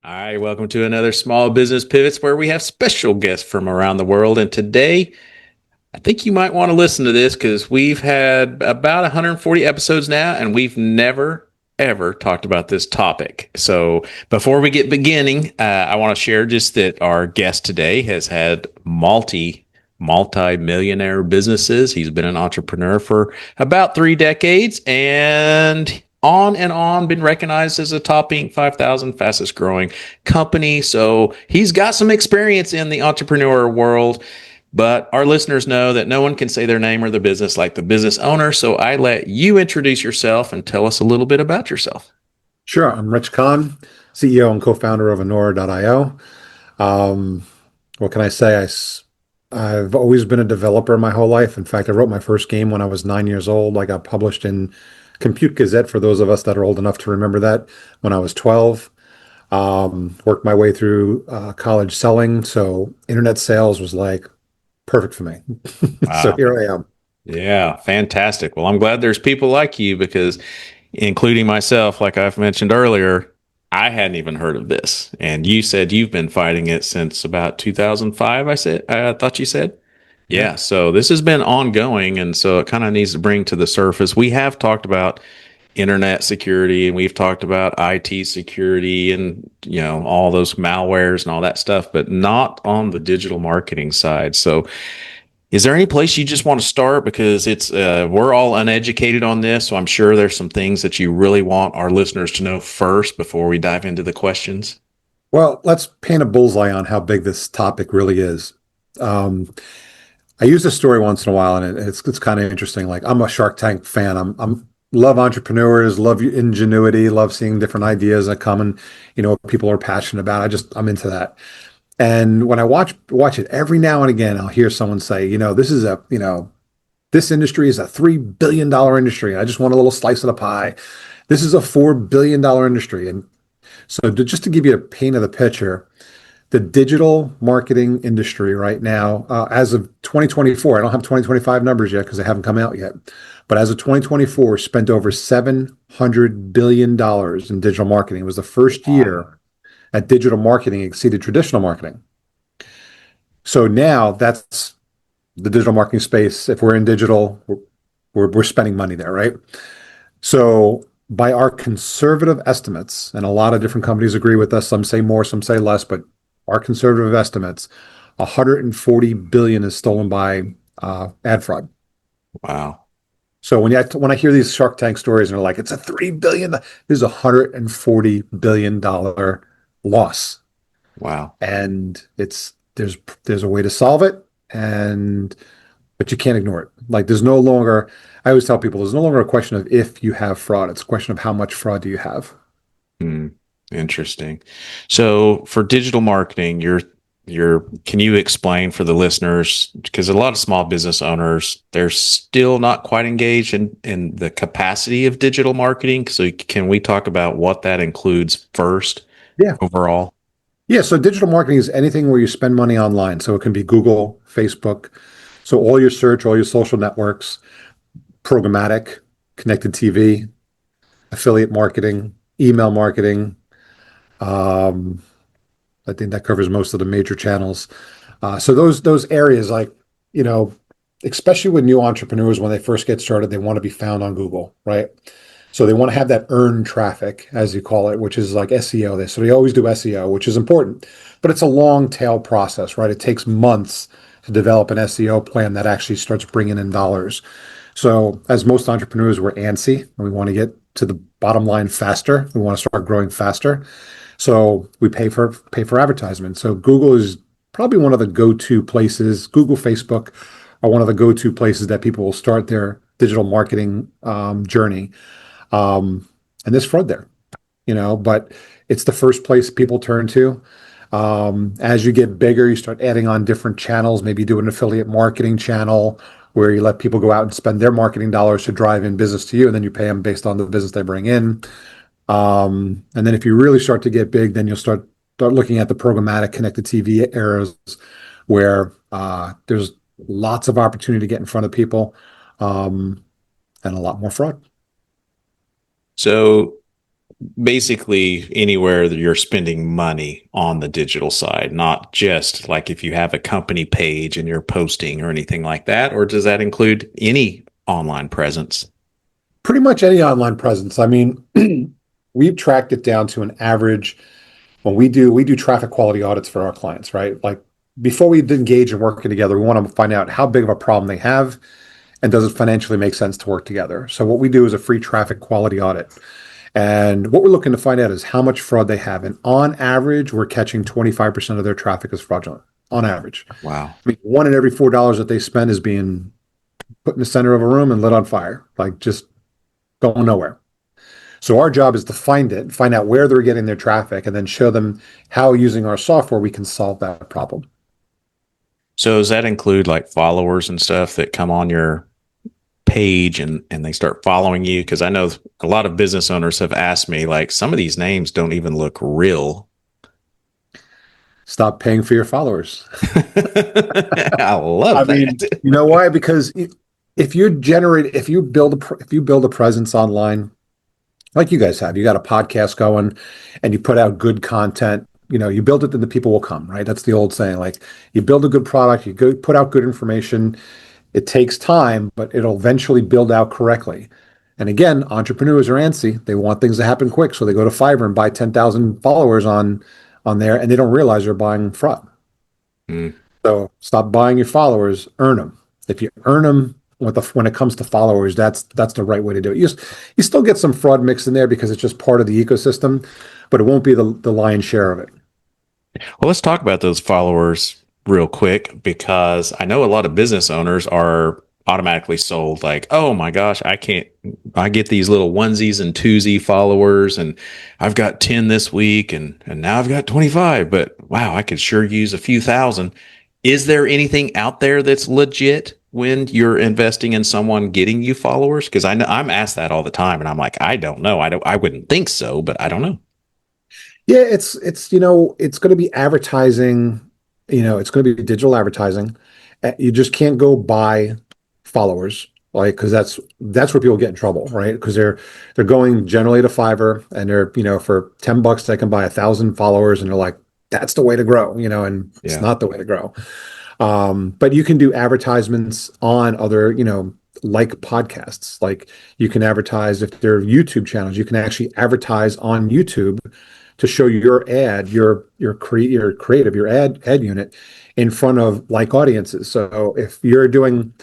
All right, welcome to another Small Business Pivots where we have special guests from around the world. And today, I think you might want to listen to this because we've had about 140 episodes now and we've never, ever talked about this topic. So before we get beginning, I want to share just that our guest today has had multi-millionaire businesses. He's been an entrepreneur for about 3 decades and on, been recognized as a top Inc. 5,000 fastest growing company. So he's got some experience in the entrepreneur world. But our listeners know that no one can say their name or the business like the business owner. So I let you introduce yourself and tell us a little bit about yourself. Sure. I'm Rich Kahn, CEO and co-founder of Anora.io. What can I say? I've always been a developer my whole life. In fact, I wrote my first game when I was 9 years old. I got published in Compute Gazette, for those of us that are old enough to remember that, when I was 12. Worked my way through college selling. So internet sales was like perfect for me. So Wow. here I am. Yeah, fantastic. Well, I'm glad there's people like you because, including myself, like I've mentioned earlier, I hadn't even heard of this. And you said you've been fighting it since about 2005, I thought you said. Yeah. Yeah, so this has been ongoing. And so it kind of needs to bring to the surface. We have talked about internet security and we've talked about IT security and, all those malwares and all that stuff, but not on the digital marketing side. So, is there any place you just want to start? Because it's we're all uneducated on this, so I'm sure there's some things that you really want our listeners to know first before we dive into the questions. Well, let's paint a bullseye on how big this topic really is. Um, I use this story once in a while, and it's kind of interesting. Like I'm a Shark Tank fan. I'm love entrepreneurs, love ingenuity, love seeing different ideas that come and people are passionate about. I'm into that. And when I watch it every now and again, I'll hear someone say, this industry is a $3 billion industry. I just want a little slice of the pie. This is a $4 billion industry. And so just to give you a paint of the picture, the digital marketing industry right now, as of 2024, I don't have 2025 numbers yet because they haven't come out yet, but as of 2024, spent over $700 billion in digital marketing. It was the first Wow. year that digital marketing exceeded traditional marketing. So now that's the digital marketing space. If we're in digital, we're spending money there, right? So by our conservative estimates, and a lot of different companies agree with us, some say more, some say less, but our conservative estimates, 140 billion is stolen by ad fraud. Wow. So when I hear these Shark Tank stories and they're like, it's a 3 billion, this is $140 billion loss. Wow. And there's a way to solve it, and but you can't ignore it. Like there's no longer, I always tell people there's no longer a question of if you have fraud. It's a question of how much fraud do you have. Hmm. Interesting. So for digital marketing, you're can you explain for the listeners, because a lot of small business owners, they're still not quite engaged in the capacity of digital marketing. So can we talk about what that includes first Yeah. overall? Yeah. So digital marketing is anything where you spend money online. So it can be Google, Facebook. So all your search, all your social networks, programmatic, connected TV, affiliate marketing, email marketing. Um, I think that covers most of the major channels. So those areas, like you know, especially with new entrepreneurs when they first get started, they want to be found on Google, right? So they want to have that earned traffic, as you call it, which is like SEO. So they always do SEO, which is important, but it's a long tail process, right? It takes months to develop an SEO plan that actually starts bringing in dollars. So as most entrepreneurs, we're antsy and we want to get to the bottom line faster. We want to start growing faster. So we pay for advertisement. So Google is probably one of the go-to places. Google, Facebook are one of the go-to places that people will start their digital marketing journey. And there's fraud there, but it's the first place people turn to. As you get bigger, you start adding on different channels, maybe do an affiliate marketing channel where you let people go out and spend their marketing dollars to drive in business to you, and then you pay them based on the business they bring in. And then if you really start to get big, then you'll start looking at the programmatic connected TV eras where there's lots of opportunity to get in front of people, um, and a lot more fraud. So basically anywhere that you're spending money on the digital side, not just like if you have a company page and you're posting or anything like that, or does that include any online presence? Pretty much any online presence. I mean, we've tracked it down to an average when we do traffic quality audits for our clients, right? Like before we engage in working together, we want to find out how big of a problem they have and does it financially make sense to work together. So what we do is a free traffic quality audit. And what we're looking to find out is how much fraud they have. And on average, we're catching 25% of their traffic is fraudulent on average. Wow. I mean, one in every $4 that they spend is being put in the center of a room and lit on fire, like just going nowhere. So our job is to find it, find out where they're getting their traffic, and then show them how using our software we can solve that problem. So does that include like followers and stuff that come on your page and they start following you? Because I know a lot of business owners have asked me, like, some of these names don't even look real. Stop paying for your followers. I I love mean, that. you know why? Because if you build a presence online, like you guys have, you got a podcast going and you put out good content, you build it, then the people will come, right? That's the old saying. Like you build a good product, you go put out good information. It takes time, but it'll eventually build out correctly. And again, entrepreneurs are antsy. They want things to happen quick. So they go to Fiverr and buy 10,000 followers on there and they don't realize they're buying fraud. Mm. So stop buying your followers, earn them. If you earn them when it comes to followers, that's the right way to do it. You still get some fraud mixed in there because it's just part of the ecosystem, but it won't be the lion's share of it. Well, let's talk about those followers real quick because I know a lot of business owners are automatically sold like, oh my gosh, I get these little onesies and twosie followers and I've got 10 this week and now I've got 25, but wow, I could sure use a few thousand. Is there anything out there that's legit when you're investing in someone getting you followers? Because I know I'm asked that all the time and I'm like, I don't know. I wouldn't think so, but I don't know. Yeah, it's going to be advertising, it's going to be digital advertising. You just can't go buy followers, like because that's where people get in trouble, right? Because they're going generally to Fiverr and they're, for $10 they can buy 1,000 followers and they're like, that's the way to grow, and it's Yeah. not the way to grow. But you can do advertisements on other, like podcasts. Like you can advertise if they're YouTube channels, you can actually advertise on YouTube to show your ad, your creative, your ad unit in front of like audiences. So if you're doing,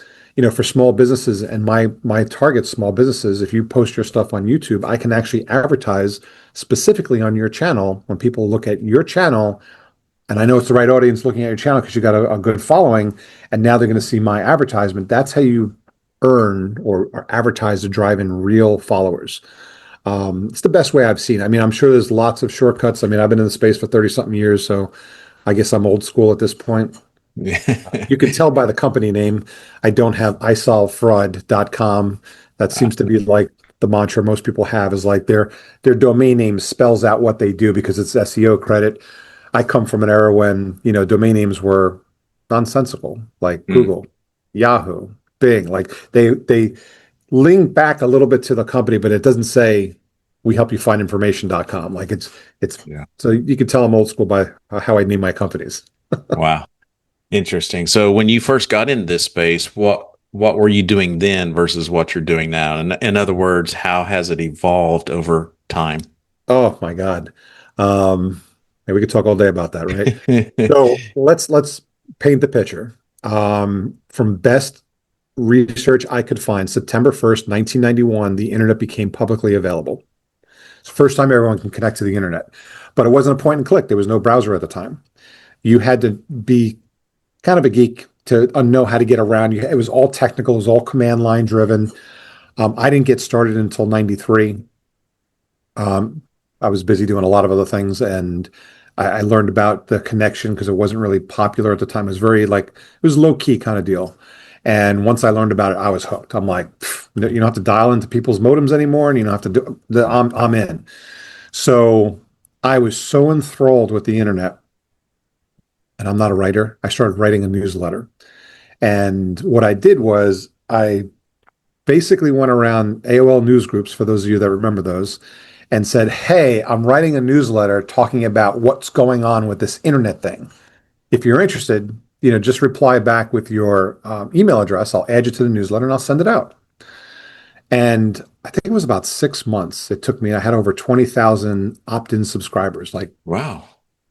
for small businesses and my target small businesses, if you post your stuff on YouTube, I can actually advertise specifically on your channel when people look at your channel and I know it's the right audience looking at your channel because you got a good following, and now they're going to see my advertisement. That's how you earn or advertise to drive in real followers. It's the best way I've seen. I mean, I'm sure there's lots of shortcuts. I mean, I've been in the space for 30 something years, so I guess I'm old school at this point. You can tell by the company name. I don't have isolvefraud.com. That seems to be like the mantra most people have is like their domain name spells out what they do because it's SEO credit. I come from an era when, domain names were nonsensical, like Mm, Google, Yahoo, Bing. Like they link back a little bit to the company, but it doesn't say we help you find information.com. Like it's yeah. so you can tell I'm old school by how I name my companies. Wow. Interesting. So when you first got into this space, what were you doing then versus what you're doing now? And in other words, how has it evolved over time? Oh my God. Um, and we could talk all day about that, right? So let's paint the picture. From best research I could find, September 1st, 1991, the internet became publicly available. It's the first time everyone can connect to the internet. But it wasn't a point and click. There was no browser at the time. You had to be kind of a geek to know how to get around. It was all technical. It was all command line driven. I didn't get started until 93. Um, I was busy doing a lot of other things, and I learned about the connection because it wasn't really popular at the time. It was very like it was low key kind of deal. And once I learned about it, I was hooked. I'm like, you don't have to dial into people's modems anymore, and you don't have to do. I'm in. So I was so enthralled with the internet, and I'm not a writer. I started writing a newsletter, and what I did was I basically went around AOL news groups for those of you that remember those and said, "Hey, I'm writing a newsletter talking about what's going on with this internet thing. If you're interested, just reply back with your email address. I'll add you to the newsletter and I'll send it out." And I think it was about 6 months it took me. I had over 20,000 opt-in subscribers. Like Wow.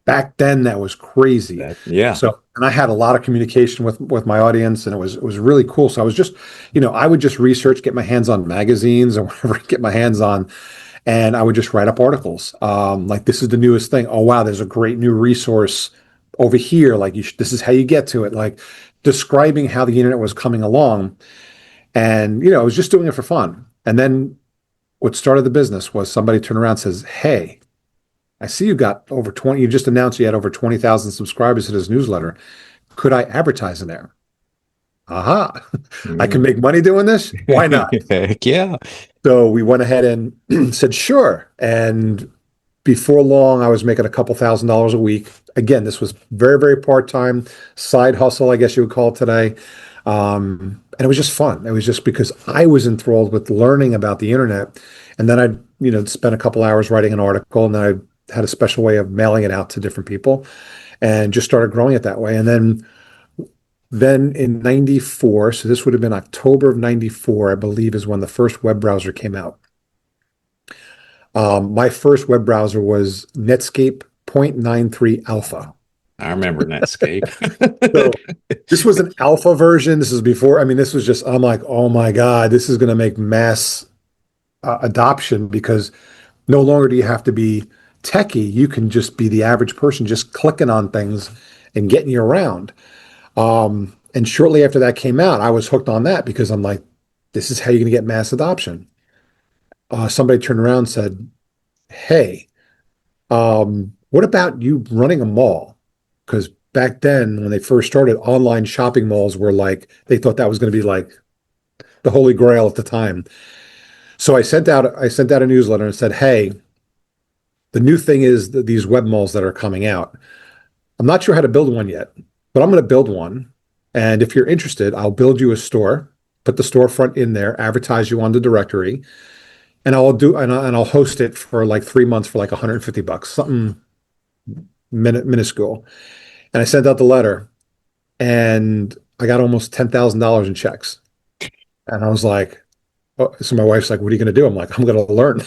back then, that was crazy. Yeah. So, and I had a lot of communication with my audience, and it was really cool. So I was just, I would just research, get my hands on magazines or whatever, I get my hands on, and I would just write up articles. Like this is the newest thing. Oh wow, there's a great new resource over here. Like this is how you get to it. Like describing how the internet was coming along, and I was just doing it for fun. And then what started the business was somebody turned around and says, "Hey, I see you got over 20, you just announced you had over 20,000 subscribers to this newsletter. Could I advertise in there?" Aha, I can make money doing this. Why not? Heck yeah. So we went ahead and said, sure. And before long, I was making a couple $1,000s a week. Again, this was very, very part-time side hustle, I guess you would call it today. And it was just fun. It was just because I was enthralled with learning about the internet. And then I'd, spend a couple hours writing an article, and then I had a special way of mailing it out to different people and just started growing it that way. And then in 94, so this would have been October of 94, I believe, is when the first web browser came out. My first web browser was Netscape 0.93 Alpha. I remember Netscape. So this was an alpha version. This is before, I mean, this was just, I'm like, oh my God, this is going to make mass adoption, because no longer do you have to be techie. You can just be the average person just clicking on things and getting you around. And shortly after that came out, I was hooked on that because I'm like, this is how you're going to get mass adoption. Somebody turned around and said, "Hey, what about you running a mall?" Because back then, when they first started, online shopping malls were like, they thought that was going to be like the holy grail at the time. So I sent out a newsletter and said, "Hey, the new thing is that these web malls that are coming out. I'm not sure how to build one yet, but I'm going to build one. And if you're interested, I'll build you a store, put the storefront in there, advertise you on the directory, and I'll host it for like 3 months for like $150, something minuscule." And I sent out the letter, and I got almost $10,000 in checks. And I was like, oh, so my wife's like, "What are you going to do?" I'm like, "I'm going to learn."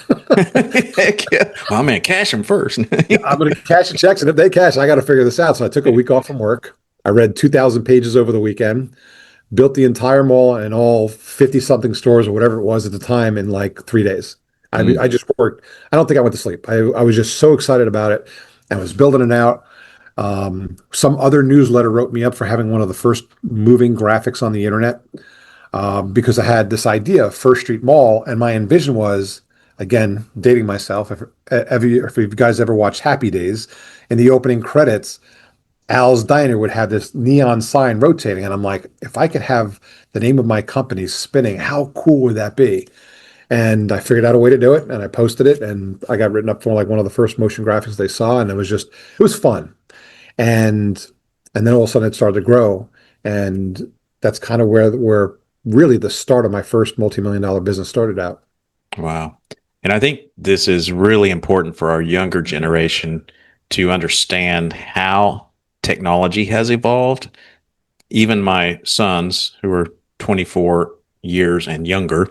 Heck yeah. Well, I'm going to cash them first. I'm going to cash the checks, and if they cash, I got to figure this out. So I took a week off from work. I read 2,000 pages over the weekend, built the entire mall and all 50 something stores or whatever it was at the time in like 3 days. I just worked. I don't think I went to sleep. I was just so excited about it. I was building it out. Some other newsletter wrote me up for having one of the first moving graphics on the internet, because I had this idea of First Street Mall, and my envision was, again, dating myself, if you guys ever watched Happy Days, in the opening credits, Al's Diner would have this neon sign rotating. And I'm like, if I could have the name of my company spinning, how cool would that be? And I figured out a way to do it, and I posted it, and I got written up for like one of the first motion graphics they saw. And it was fun. And then all of a sudden it started to grow. And that's kind of where really the start of my first multi-million-dollar business started out. Wow. And I think this is really important for our younger generation to understand how technology has evolved. Even my sons, who are 24 years and younger,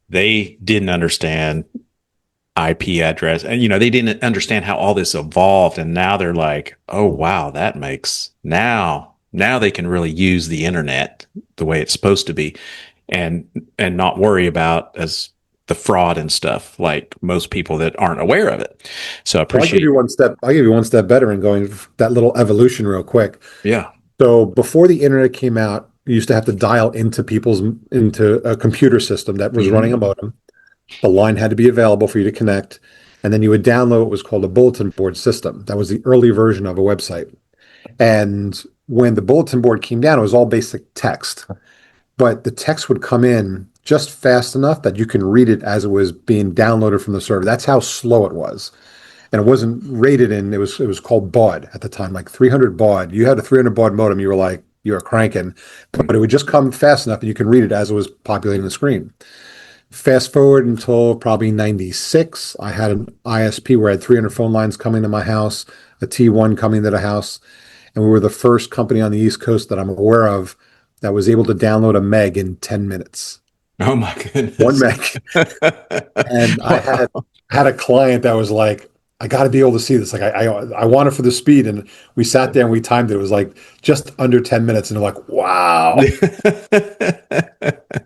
they didn't understand IP address. And, they didn't understand how all this evolved. And now they're like, oh, wow, that makes now they can really use the internet the way it's supposed to be, and not worry about as the fraud and stuff like most people that aren't aware of it. So I Well, appreciate. I'll give you one step better in going that little evolution real quick. Yeah. So before the internet came out, you used to have to dial into a computer system that was running a modem. The line had to be available for you to connect, and then you would download what was called a bulletin board system. That was the early version of a website. And when the bulletin board came down, it was all basic text, but the text would come in just fast enough that you can read it as it was being downloaded from the server. That's how slow it was. And it wasn't rated in, it was called baud at the time, like 300 baud. You had a 300 baud modem, you were like, you were cranking, but it would just come fast enough and you can read it as it was populating the screen. Fast forward until probably 96, I had an ISP where I had 300 phone lines coming to my house, a T1 coming to the house, and we were the first company on the East Coast that I'm aware of that was able to download a meg in 10 minutes. Oh my One goodness. meg. And I had Wow. had a client that was like, I got to be able to see this. Like, I want it for the speed. And we sat there and we timed it. It was like just under 10 minutes. And they're like, wow.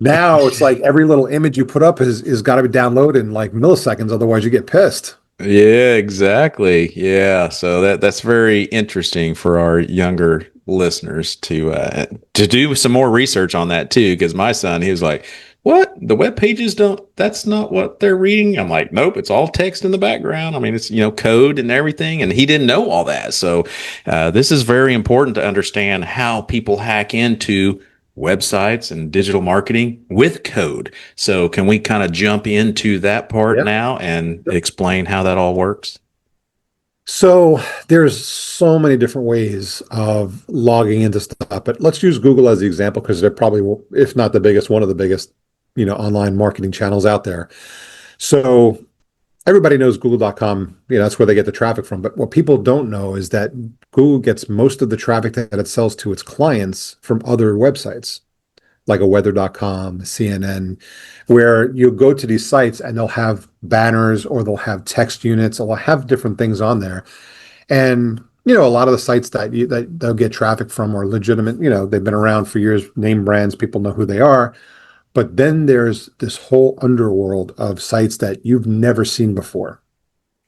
Now it's like every little image you put up is got to be downloaded in like milliseconds. Otherwise, you get pissed. Yeah, exactly. Yeah, so that's very interesting for our younger listeners to do some more research on that too. Because my son, he was like, "What? The web pages don't? That's not what they're reading." I'm like, "Nope, it's all text in the background. I mean, it's code and everything." And he didn't know all that. So this is very important to understand how people hack into websites and digital marketing with code. So, can we kind of jump into that part Yep. now and explain how that all works? So there's so many different ways of logging into stuff, but let's use Google as the example because they're probably, if not the biggest, one of the biggest, online marketing channels out there. So everybody knows google.com, that's where they get the traffic from. But what people don't know is that Google gets most of the traffic that it sells to its clients from other websites, like a weather.com, CNN, where you go to these sites and they'll have banners or they'll have text units or they'll have different things on there. And a lot of the sites that they'll get traffic from are legitimate. They've been around for years, name brands, people know who they are. But then there's this whole underworld of sites that you've never seen before,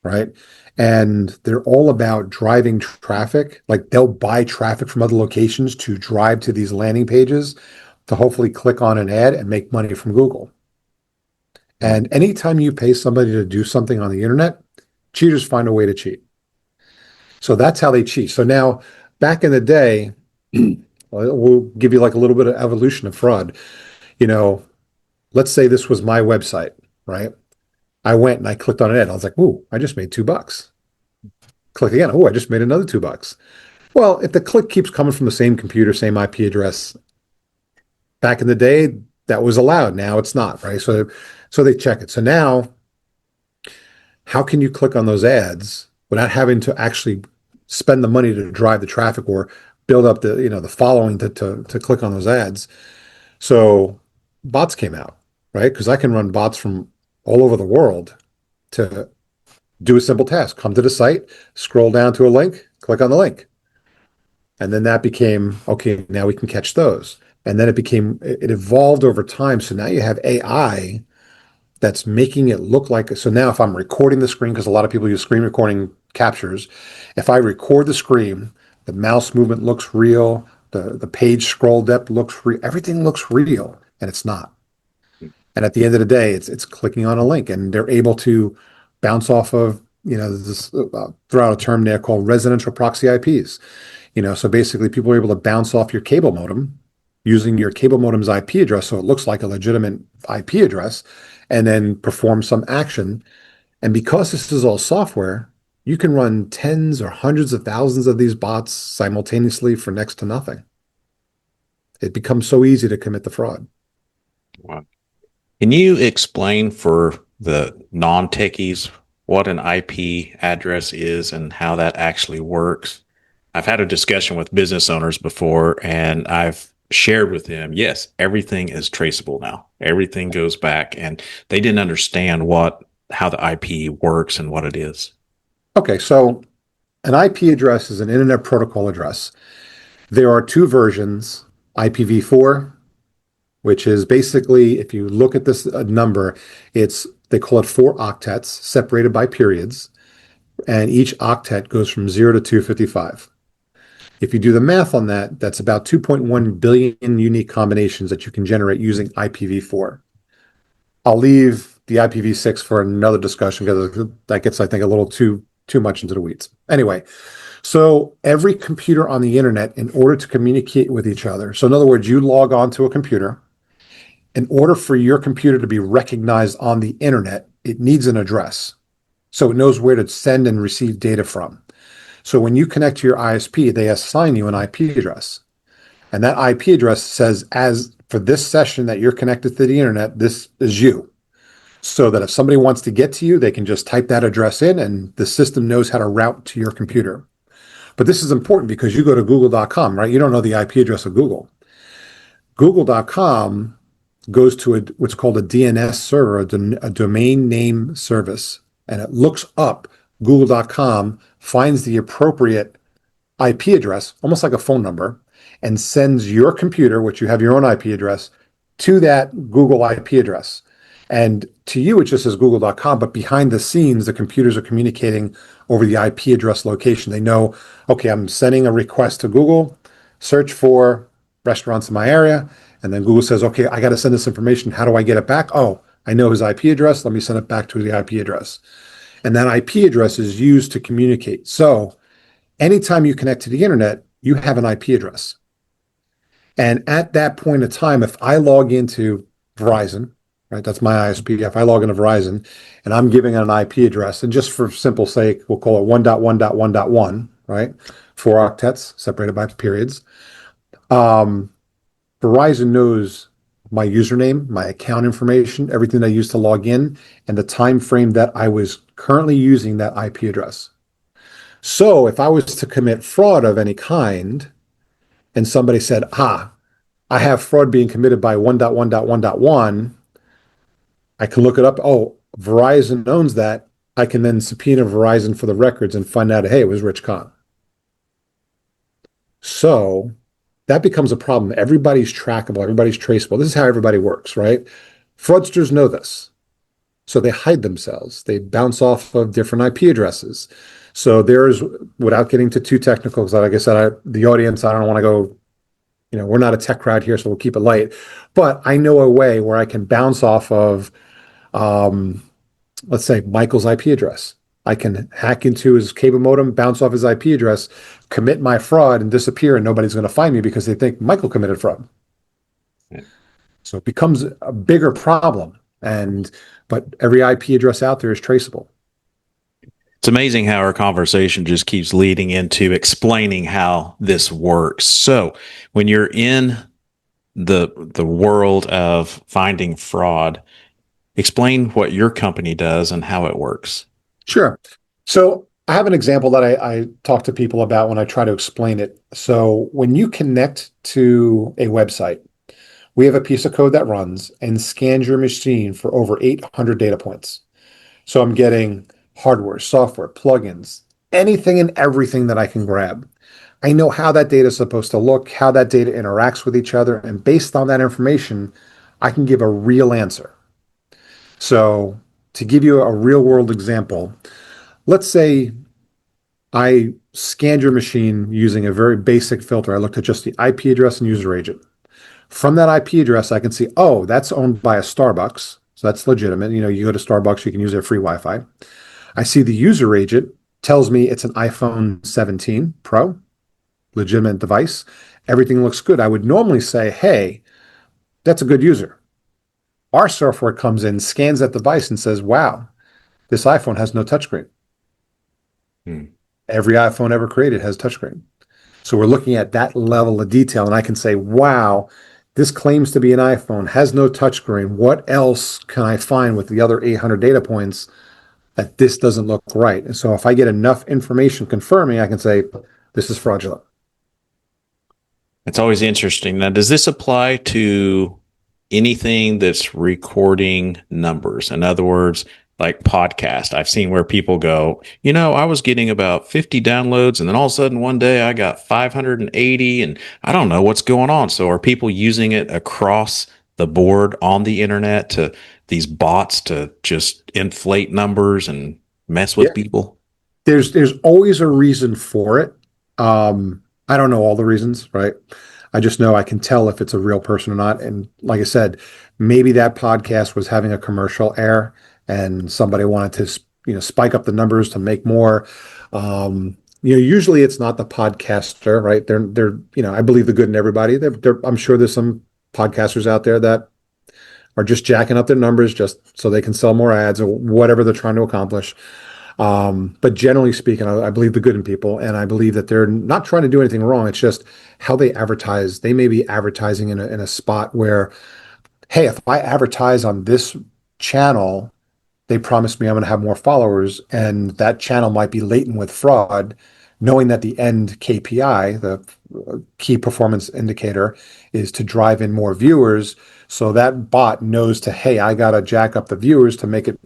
right? And they're all about driving traffic. Like they'll buy traffic from other locations to drive to these landing pages to hopefully click on an ad and make money from Google. And anytime you pay somebody to do something on the internet, cheaters find a way to cheat. So that's how they cheat. So now, back in the day, we'll give you like a little bit of evolution of fraud. You know, let's say this was my website, right? I went and I clicked on an ad. I was like, "Ooh, I just made $2." Click again. Oh, I just made another $2. Well, if the click keeps coming from the same computer, same IP address, back in the day, that was allowed. Now it's not, right? So they check it. So now, how can you click on those ads without having to actually spend the money to drive the traffic or build up the following to click on those ads? So bots came out, right? Because I can run bots from all over the world to do a simple task. Come to the site, scroll down to a link, click on the link. And then that became, okay, now we can catch those. And then it evolved over time. So now you have AI that's making it look like, so now if I'm recording the screen, because a lot of people use screen recording captures, if I record the screen, the mouse movement looks real, the page scroll depth looks real, everything looks real, and it's not. And at the end of the day, it's clicking on a link, and they're able to bounce off of, this throw out a term there called residential proxy IPs. So basically people are able to bounce off your cable modem using your cable modem's IP address, so it looks like a legitimate IP address, and then perform some action. And because this is all software, you can run tens or hundreds of thousands of these bots simultaneously for next to nothing. It becomes so easy to commit the fraud. Wow. Can you explain for the non-techies what an IP address is and how that actually works? I've had a discussion with business owners before, and I've shared with them, yes, everything is traceable now. Everything goes back, and they didn't understand how the IP works and what it is. Okay, so an IP address is an Internet Protocol address. There are two versions, IPv4, which is basically, if you look at this number, they call it 4 octets separated by periods, and each octet goes from 0 to 255. If you do the math on that, that's about 2.1 billion unique combinations that you can generate using IPv4. I'll leave the IPv6 for another discussion because that gets, I think, a little too much into the weeds. Anyway, so every computer on the internet, in order to communicate with each other, so in other words, you log on to a computer, in order for your computer to be recognized on the internet, it needs an address. So it knows where to send and receive data from. So when you connect to your ISP, they assign you an IP address. And that IP address says, as for this session that you're connected to the internet, this is you. so that if somebody wants to get to you, they can just type that address in and the system knows how to route to your computer. But this is important because you go to google.com, right? You don't know the IP address of Google. Google.com goes to what's called a DNS server, a domain name service, and it looks up google.com, finds the appropriate IP address, almost like a phone number, and sends your computer, which you have your own IP address, to that Google IP address. And to you, it just says google.com, but behind the scenes, the computers are communicating over the IP address location. They know, okay, I'm sending a request to Google, search for restaurants in my area. And then Google says, okay, I got to send this information. How do I get it back? Oh, I know his IP address. Let me send it back to the IP address. And that IP address is used to communicate. So anytime you connect to the internet, you have an IP address. And at that point in time, if I log into Verizon, right, that's my ISP. If I log into Verizon and I'm giving it an IP address, and just for simple sake, we'll call it 1.1.1.1, right? 4 octets separated by periods. Verizon knows my username, my account information, everything I used to log in, and the time frame that I was currently using that IP address. So if I was to commit fraud of any kind, and somebody said, I have fraud being committed by 1.1.1.1, I can look it up. Oh, Verizon owns that. I can then subpoena Verizon for the records and find out, hey, it was Rich Kahn. So that becomes a problem. Everybody's trackable, everybody's traceable. This is how everybody works, right? Fraudsters know this. So they hide themselves. They bounce off of different IP addresses. So there's, without getting too technical, because like I said, the audience, I don't want to go, we're not a tech crowd here, so we'll keep it light. But I know a way where I can bounce off of, let's say, Michael's IP address. I can hack into his cable modem, bounce off his IP address, commit my fraud, and disappear, and nobody's going to find me because they think Michael committed fraud. Yeah. So it becomes a bigger problem. But every IP address out there is traceable. It's amazing how our conversation just keeps leading into explaining how this works. So when you're in the world of finding fraud, explain what your company does and how it works. Sure. So I have an example that I talk to people about when I try to explain it. So when you connect to a website, we have a piece of code that runs and scans your machine for over 800 data points. So I'm getting hardware, software, plugins, anything and everything that I can grab. I know how that data is supposed to look, how that data interacts with each other, and based on that information, I can give a real answer. So to give you a real world example, let's say I scanned your machine using a very basic filter. I looked at just the IP address and user agent. From that IP address, I can see, oh, that's owned by a Starbucks. So that's legitimate. You go to Starbucks, you can use their free Wi-Fi. I see the user agent tells me it's an iPhone 17 Pro, legitimate device. Everything looks good. I would normally say, hey, that's a good user. Our software comes in, scans that device and says, wow, this iPhone has no touchscreen. Every iPhone ever created has touchscreen. So we're looking at that level of detail, and I can say, wow, this claims to be an iPhone, has no touchscreen. What else can I find with the other 800 data points that this doesn't look right? And so if I get enough information confirming, I can say, this is fraudulent. It's always interesting. Now, does this apply to anything that's recording numbers? In other words, like podcast. I've seen where people go, I was getting about 50 downloads and then all of a sudden one day I got 580 and I don't know what's going on. So are people using it across the board on the internet to these bots to just inflate numbers and mess with people? There's always a reason for it. I don't know all the reasons, right? I just know I can tell if it's a real person or not. And like I said, maybe that podcast was having a commercial air and somebody wanted to, spike up the numbers to make more. Usually it's not the podcaster, right? They're, I believe the good in everybody. I'm sure there's some podcasters out there that are just jacking up their numbers just so they can sell more ads or whatever they're trying to accomplish. But generally speaking, I believe the good in people, and I believe that they're not trying to do anything wrong. It's just how they advertise. They may be advertising in a spot where, hey, if I advertise on this channel, they promise me I'm going to have more followers, and that channel might be laden with fraud, knowing that the end KPI, the key performance indicator, is to drive in more viewers. So that bot knows to, hey, I got to jack up the viewers to make it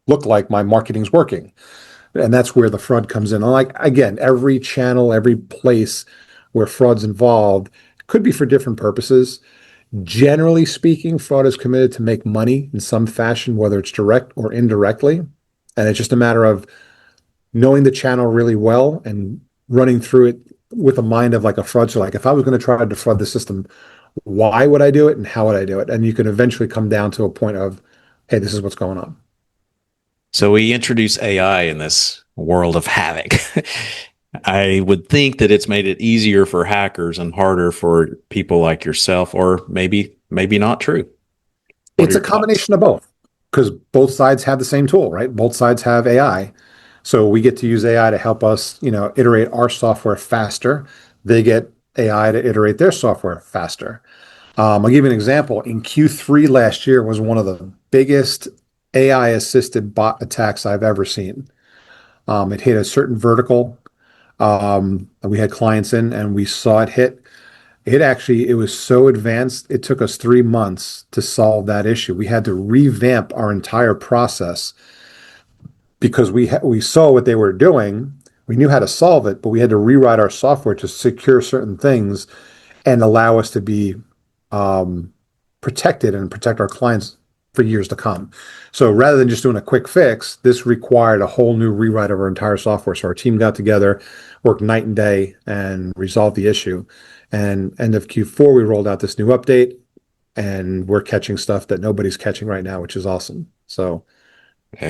look like my marketing's working. And that's where the fraud comes in. And like, again, every channel, every place where fraud's involved could be for different purposes. Generally speaking, fraud is committed to make money in some fashion, whether it's direct or indirectly. And it's just a matter of knowing the channel really well and running through it with a mind of like a fraudster. Like, if I was going to try to defraud the system, why would I do it and how would I do it? And you can eventually come down to a point of, hey, this is what's going on. So we introduce AI in this world of havoc. I would think that it's made it easier for hackers and harder for people like yourself, or maybe not true. What are It's a your thoughts? combination of both because both sides have the same tool, right? Both sides have AI. So we get to use AI to help us, iterate our software faster. They get AI to iterate their software faster. I'll give you an example. In Q3 last year was one of the biggest AI assisted bot attacks I've ever seen. It hit a certain vertical. We had clients in and we saw it hit. It was so advanced, it took us 3 months to solve that issue. We had to revamp our entire process because we saw what they were doing. We knew how to solve it, but we had to rewrite our software to secure certain things and allow us to be um, protected and protect our clients for years to come. So rather than just doing a quick fix, this required a whole new rewrite of our entire software. So our team got together, worked night and day, and resolved the issue. And end of Q4, we rolled out this new update, and we're catching stuff that nobody's catching right now, which is awesome. So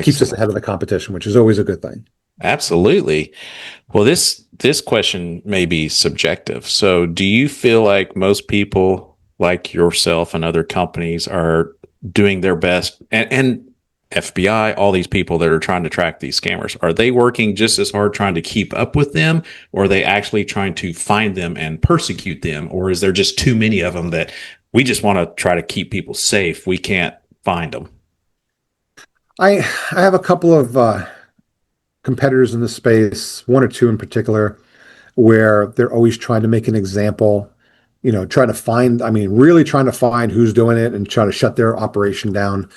keeps us ahead Excellent. of the competition, which is always a good thing. Absolutely. Well, this question may be subjective. So, do you feel like most people like yourself and other companies are doing their best, and FBI, all these people that are trying to track these scammers, are they working just as hard trying to keep up with them, or are they actually trying to find them and persecute them, or is there just too many of them that we just want to try to keep people safe? We can't find them. I have a couple of competitors in the space, one or two in particular, where they're always trying to make an example, trying to find, I mean, really trying to find who's doing it and try to shut their operation down.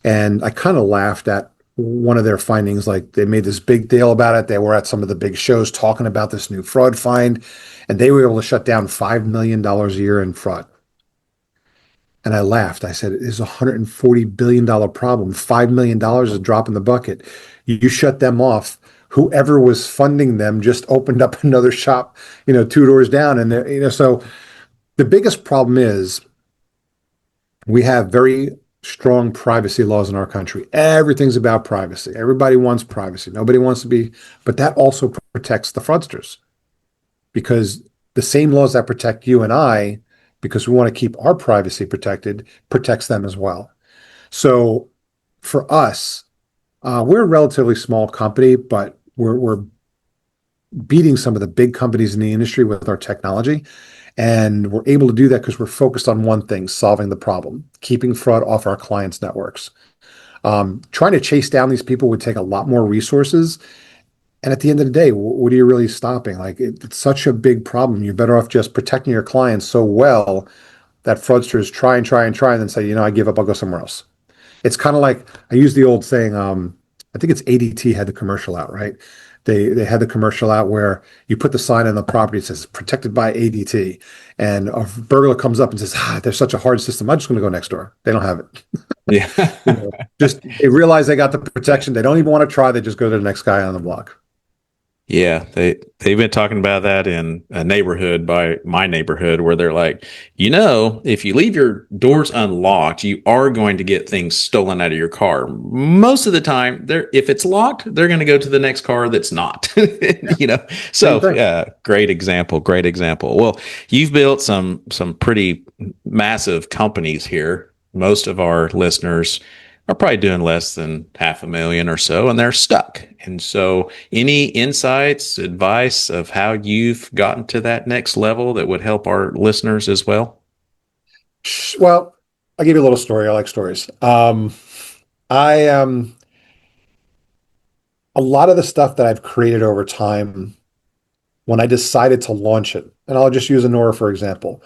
And I kind of laughed at one of their findings. Like, they made this big deal about it. They were at some of the big shows talking about this new fraud find, and they were able to shut down $5 million a year in fraud. And I laughed. I said, it is a $140 billion problem. $5 million is a drop in the bucket. You shut them off. Whoever was funding them just opened up another shop, two doors down. And, so the biggest problem is we have very strong privacy laws in our country. Everything's about privacy. Everybody wants privacy. Nobody wants to be, but that also protects the fraudsters because the same laws that protect you and I, because we want to keep our privacy protected, protects them as well. So for us, we're a relatively small company, but we're beating some of the big companies in the industry with our technology. And we're able to do that because we're focused on one thing, solving the problem, keeping fraud off our clients' networks. Trying to chase down these people would take a lot more resources. And at the end of the day, what are you really stopping? Like, it's such a big problem. You're better off just protecting your clients so well that fraudsters try and try and try and then say, I give up, I'll go somewhere else. It's kind of like, I use the old saying, I think it's ADT had the commercial out, right? They had the commercial out where you put the sign on the property that says protected by ADT, and a burglar comes up and says, they're such a hard system. I'm just going to go next door. They don't have it. Yeah. Just they realize they got the protection. They don't even want to try. They just go to the next guy on the block. Yeah, they've been talking about that in a neighborhood by my neighborhood where they're like, if you leave your doors unlocked, you are going to get things stolen out of your car. Most of the time, if it's locked, they're going to go to the next car that's not. Yeah, same So thing. yeah, great example, great example. Well, you've built some pretty massive companies here. Most of our listeners are probably doing less than 500,000 or so, and they're stuck. And so, any insights, advice of how you've gotten to that next level that would help our listeners as well? Well, I'll give you a little story. I like stories. I A lot of the stuff that I've created over time, when I decided to launch it, and I'll just use Anora for example.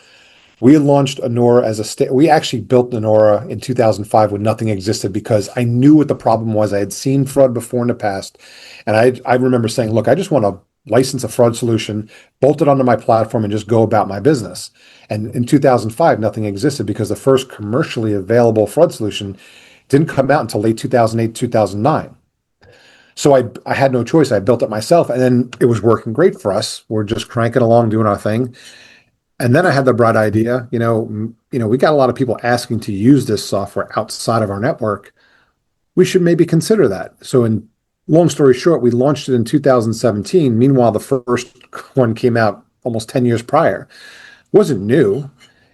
We launched Anora as a state. We actually built Anora in 2005 when nothing existed because I knew what the problem was. I had seen fraud before in the past. And I remember saying, look, I just want to license a fraud solution, bolt it onto my platform, and just go about my business. And in 2005, nothing existed because the first commercially available fraud solution didn't come out until late 2008, 2009. So I had no choice. I built it myself, and then it was working great for us. We're just cranking along, doing our thing. And then I had the bright idea, we got a lot of people asking to use this software outside of our network. We should maybe consider that. So in long story short, we launched it in 2017. Meanwhile, the first one came out almost 10 years prior. It wasn't new.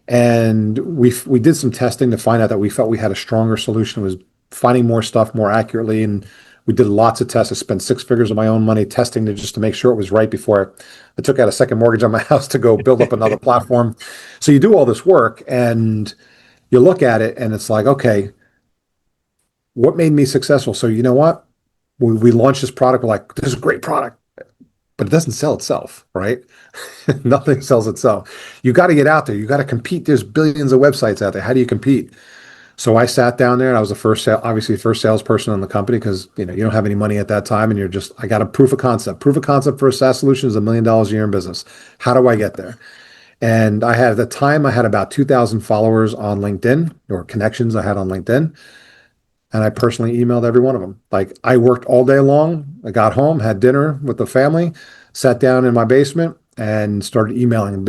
And we did some testing to find out that we felt we had a stronger solution. It was finding more stuff more accurately. And we did lots of tests. I spent six figures of my own money testing to just to make sure it was right before I took out a second mortgage on my house to go build up another platform. So you do all this work and you look at it and it's like, okay, what made me successful? So you know what? We launched this product. We're like, this is a great product, but it doesn't sell itself, right? Nothing sells itself. You got to get out there. You got to compete. There's billions of websites out there. How do you compete? So I sat down there and I was the obviously the first salesperson in the company because you don't have any money at that time and you're just I got a proof of concept. Proof of concept for a SaaS solution is $1 million a year in business. How do I get there? And I had at the time I had about 2,000 followers on LinkedIn or connections I had on LinkedIn, and I personally emailed every one of them. Like I worked all day long. I got home, had dinner with the family, sat down in my basement, and started emailing.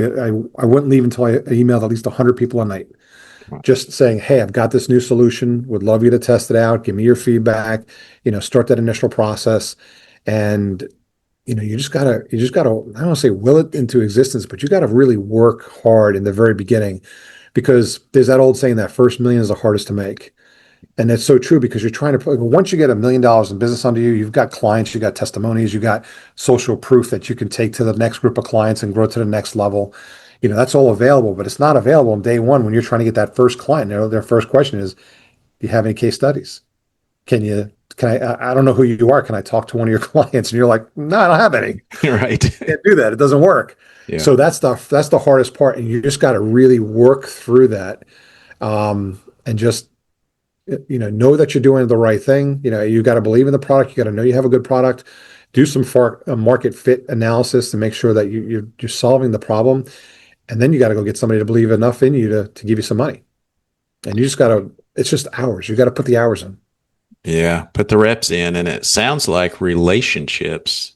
I wouldn't leave until I emailed at least 100 people a night just saying, hey, I've got this new solution, would love you to test it out, give me your feedback, start that initial process. And you just gotta, I don't want to say will it into existence, but you got to really work hard in the very beginning because there's that old saying that first million is the hardest to make. And that's so true because you're trying to, once you get $1 million in business under you, you've got clients, you got testimonies, you got social proof that you can take to the next group of clients and grow to the next level. That's all available, but it's not available on day one when you're trying to get that first client. Their first question is, do you have any case studies? I don't know who you are. Can I talk to one of your clients? And you're like, no, I don't have any. Right. Can't do that. It doesn't work. Yeah. So that's the hardest part. And you just got to really work through that. And just know that you're doing the right thing. You got to believe in the product. You got to know you have a good product. Do some market fit analysis to make sure that you're solving the problem, and then you got to go get somebody to believe enough in you to give you some money. And you just got to. It's just hours. You got to put the hours in. Yeah. Put the reps in. And it sounds like relationships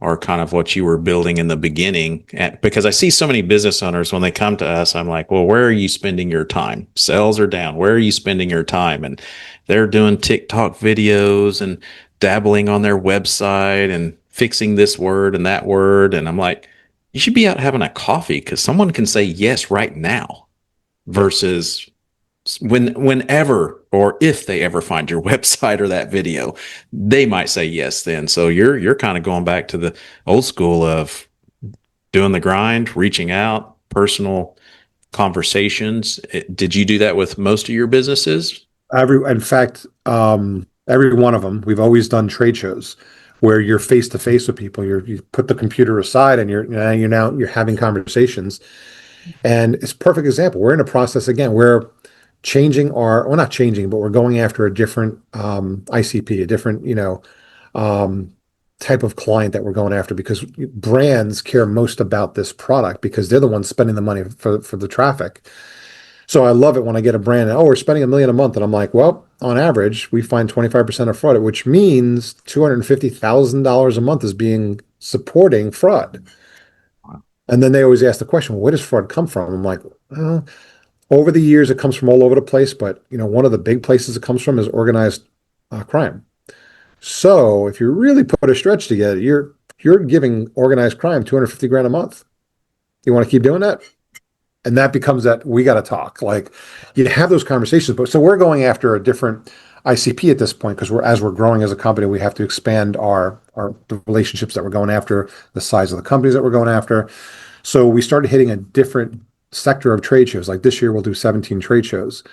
are kind of what you were building in the beginning. Because I see so many business owners when they come to us, I'm like, well, where are you spending your time? Sales are down. Where are you spending your time? And they're doing TikTok videos and dabbling on their website and fixing this word and that word. And I'm like, you should be out having a coffee because someone can say yes right now versus whenever or if they ever find your website or that video, they might say yes then. So you're kind of going back to the old school of doing the grind, reaching out, personal conversations. Did you do that with most of your businesses? In fact, every one of them. We've always done trade shows where you're face to face with people. You put the computer aside and you're having conversations. And it's a perfect example. We're in a process again. We're changing well, not changing, but we're going after a different ICP, a different, type of client that we're going after because brands care most about this product because they're the ones spending the money for the traffic. So I love it when I get a brand and, oh, we're spending $1 million a month. And I'm like, well, on average, we find 25% of fraud, which means $250,000 a month is being supporting fraud. And then they always ask the question, well, where does fraud come from? I'm like, well, over the years, it comes from all over the place, but one of the big places it comes from is organized crime. So if you really put a stretch together, you're giving organized crime 250 grand a month. You want to keep doing that? And that becomes that we got to talk. Like you have those conversations, but so we're going after a different ICP at this point because as we're growing as a company, we have to expand the relationships that we're going after, the size of the companies that we're going after. So we started hitting a different sector of trade shows. Like this year, we'll do 17 trade shows.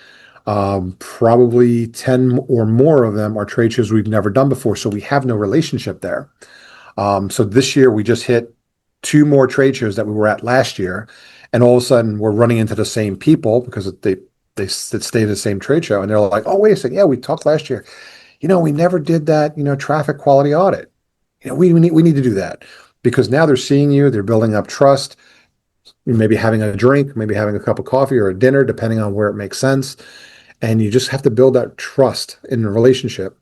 Probably 10 or more of them are trade shows we've never done before. So we have no relationship there. So this year we just hit two more trade shows that we were at last year. And all of a sudden we're running into the same people because they stay at the same trade show. And they're like, oh, wait a second. Yeah, we talked last year. We never did that, traffic quality audit. We need to do that because now they're seeing you, they're building up trust, maybe having a drink, maybe having a cup of coffee or a dinner, depending on where it makes sense. And you just have to build that trust in the relationship.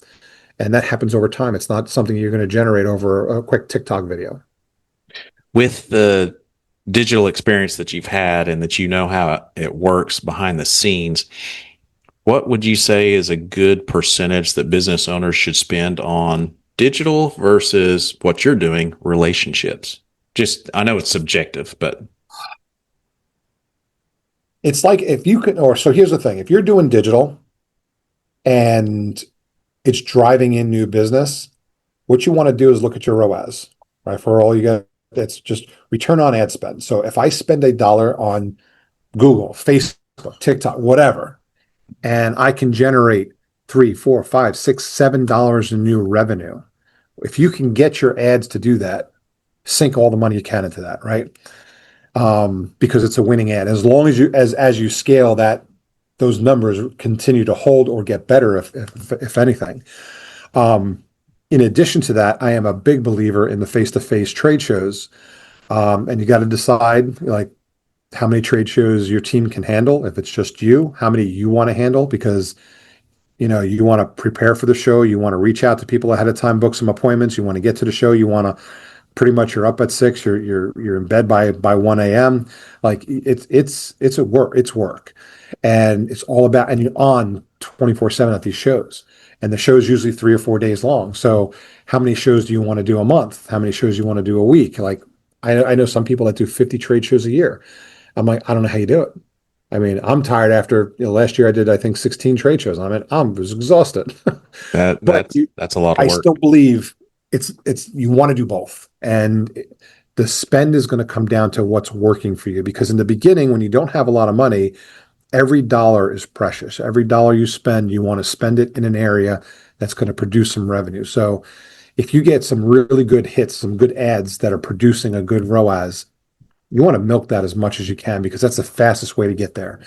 And that happens over time. It's not something you're going to generate over a quick TikTok video. With the digital experience that you've had and that you know how it works behind the scenes, what would you say is a good percentage that business owners should spend on digital versus what you're doing, relationships? Just, I know it's subjective, but It's like if you could, or so here's the thing, if you're doing digital and it's driving in new business, what you want to do is look at your ROAS, right? For all you got, that's just return on ad spend. So if I spend $1 on Google, Facebook, TikTok, whatever, and I can generate three, four, five, six, $7 in new revenue. If you can get your ads to do that, sink all the money you can into that, right? Because it's a winning ad. As long as you scale that, those numbers continue to hold or get better, if anything. In addition to that, I am a big believer in the face-to-face trade shows, and you got to decide like how many trade shows your team can handle. If it's just you, how many you want to handle, because you want to prepare for the show, you want to reach out to people ahead of time, book some appointments, you want to get to the show, you want to pretty much you're up at 6, you're in bed by 1 a.m. Like it's work. And it's all about, and you're on 24/7 at these shows. And the show is usually 3 or 4 days long. So how many shows do you want to do a month? How many shows do you want to do a week? Like I know some people that do 50 trade shows a year. I'm like, I don't know how you do it. I mean, I'm tired after, last year I did, I think 16 trade shows. I mean, I was exhausted. that But that's that's a lot of I work. still believe it's you want to do both. And the spend is going to come down to what's working for you. Because in the beginning, when you don't have a lot of money, every dollar is precious. Every dollar you spend, you want to spend it in an area that's going to produce some revenue. So if you get some really good hits, some good ads that are producing a good ROAS, you want to milk that as much as you can because that's the fastest way to get there.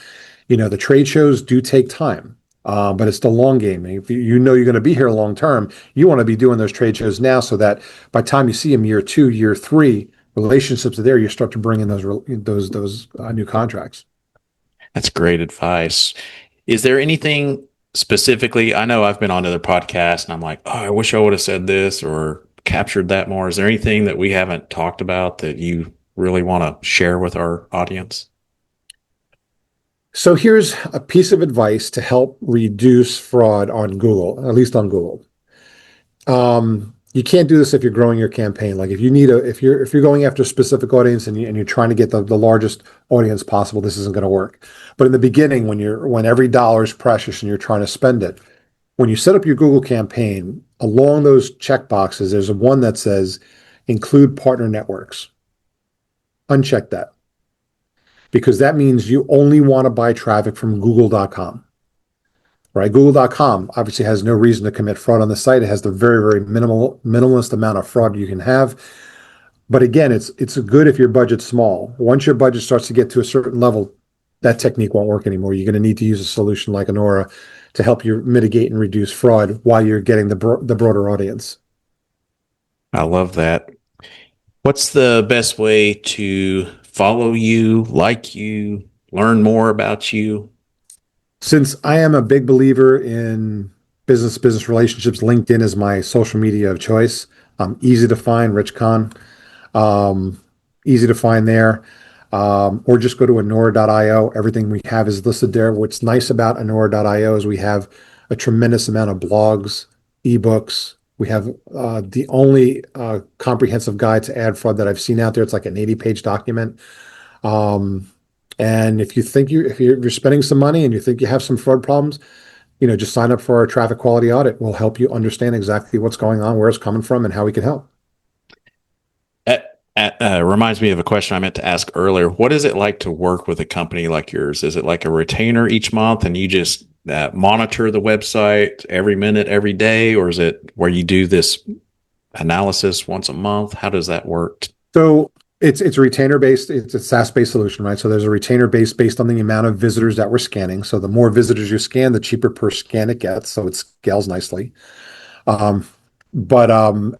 The trade shows do take time, but it's the long game. If you're going to be here long term, you want to be doing those trade shows now so that by the time you see them year 2, year 3, relationships are there. You start to bring in those new contracts. That's great advice. Is there anything specifically? I know I've been on other podcasts and I'm like, oh, I wish I would have said this or captured that more. Is there anything that we haven't talked about that you really want to share with our audience? So here's a piece of advice to help reduce fraud on Google, at least on Google. You can't do this if you're growing your campaign. Like if you're going after a specific audience and you're trying to get the largest audience possible, this isn't going to work. But in the beginning, when every dollar is precious and you're trying to spend it, when you set up your Google campaign, along those check boxes, there's one that says include partner networks. Uncheck that because that means you only want to buy traffic from google.com. Right? Google.com obviously has no reason to commit fraud on the site. It has the very, very minimalist amount of fraud you can have. But again, it's good if your budget's small. Once your budget starts to get to a certain level, that technique won't work anymore. You're going to need to use a solution like Anora to help you mitigate and reduce fraud while you're getting the broader audience. I love that. What's the best way to follow you, like you, learn more about you? Since I am a big believer in business relationships, LinkedIn is my social media of choice. Easy to find, Rich Kahn. Um, Easy to find there. Or just go to Anora.io. Everything we have is listed there. What's nice about Anora.io is we have a tremendous amount of blogs, ebooks. We have the only comprehensive guide to ad fraud that I've seen out there. It's like an 80-page document. Um, and if you're spending some money and you think you have some fraud problems, just sign up for our traffic quality audit. We'll help you understand exactly what's going on, where it's coming from, and how we can help. Reminds me of a question I meant to ask earlier. What is it like to work with a company like yours? Is it like a retainer each month and you just monitor the website every minute, every day, or is it where you do this analysis once a month? How does that work? So it's a retainer based, it's a SaaS based solution, right? So there's a retainer based on the amount of visitors that we're scanning. So the more visitors you scan, the cheaper per scan it gets. So it scales nicely. Um, but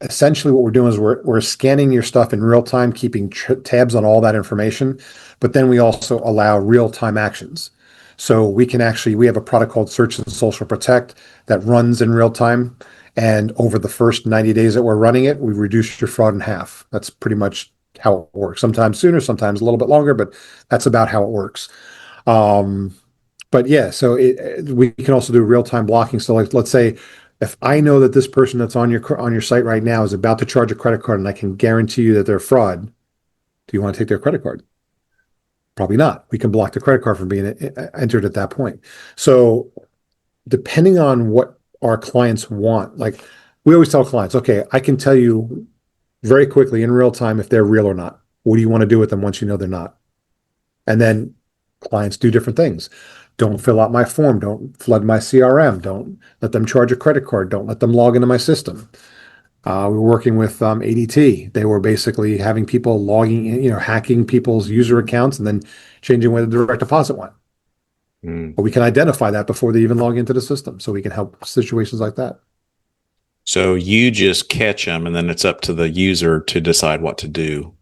essentially, what we're doing is we're scanning your stuff in real time, keeping tabs on all that information. But then we also allow real time actions. So we have a product called Search and Social Protect that runs in real time. And over the first 90 days that we're running it, we reduced your fraud in half. That's pretty much how it works. Sometimes sooner, sometimes a little bit longer, but that's about how it works. Um, but yeah, so we can also do real time blocking. So like, let's say if I know that this person that's on your site right now is about to charge a credit card, and I can guarantee you that they're fraud, do you want to take their credit card? Probably not. We can block the credit card from being entered at that point. So depending on what our clients want, like we always tell clients, okay, I can tell you very quickly in real time if they're real or not. What do you want to do with them once you know they're not? And then clients do different things. Don't fill out my form. Don't flood my CRM. Don't let them charge a credit card. Don't let them log into my system. We were working with ADT. They were basically having people logging in, hacking people's user accounts and then changing where the direct deposit went. But we can identify that before they even log into the system. So we can help situations like that. So you just catch them, and then it's up to the user to decide what to do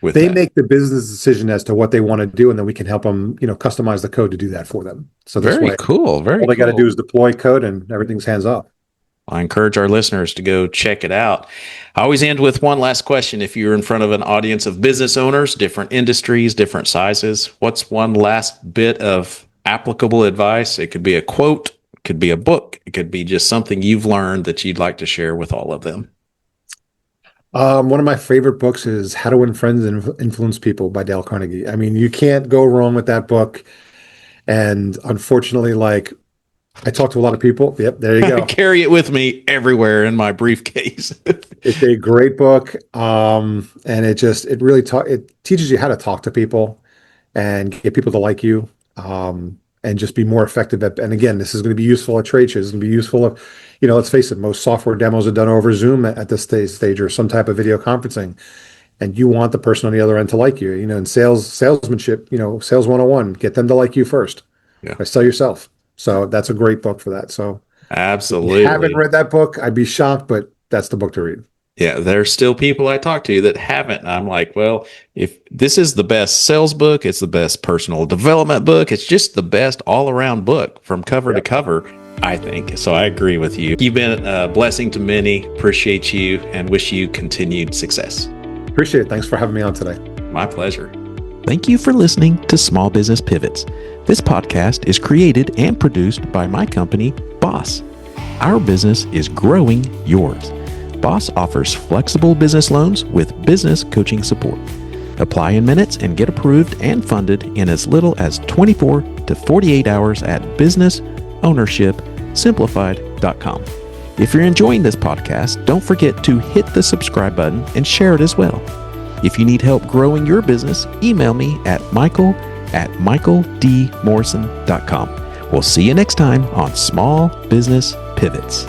with They that. make the business decision as to what they want to do, and then we can help them, customize the code to do that for them. So this Very way, cool. Very all they got to cool. do is deploy code, and everything's hands off. I encourage our listeners to go check it out. I always end with one last question. If you're in front of an audience of business owners, different industries, different sizes, what's one last bit of applicable advice? It could be a quote, it could be a book, it could be just something you've learned that you'd like to share with all of them. One of my favorite books is How to Win Friends and Influence People by Dale Carnegie. I mean, you can't go wrong with that book. And unfortunately, like I talk to a lot of people. Yep, there you I go. carry it with me everywhere in my briefcase. It's a great book. And it really it teaches you how to talk to people and get people to like you. And just be more effective and again, this is going to be useful at trade shows. It's going to be useful of, let's face it, most software demos are done over Zoom at this stage or some type of video conferencing. And you want the person on the other end to like you, in salesmanship, sales 101, get them to like you first. Yeah, Or sell yourself. So that's a great book for that. So if you haven't absolutely. read that book, I'd be shocked, but that's the book to read. Yeah, there's still people I talk to that haven't. I'm like, well, if this is the best sales book, it's the best personal development book, it's just the best all around book from cover to Yep. cover, I think. So I agree with you. You've been a blessing to many. Appreciate you and wish you continued success. Appreciate it. Thanks for having me on today. My pleasure. Thank you for listening to Small Business Pivots. This podcast is created and produced by my company, Boss. Our business is growing yours. Boss offers flexible business loans with business coaching support. Apply in minutes and get approved and funded in as little as 24 to 48 hours at businessownershipsimplified.com. If you're enjoying this podcast, don't forget to hit the subscribe button and share it as well. If you need help growing your business, email me at michael@michaeldmorrison.com. We'll see you next time on Small Business Pivots.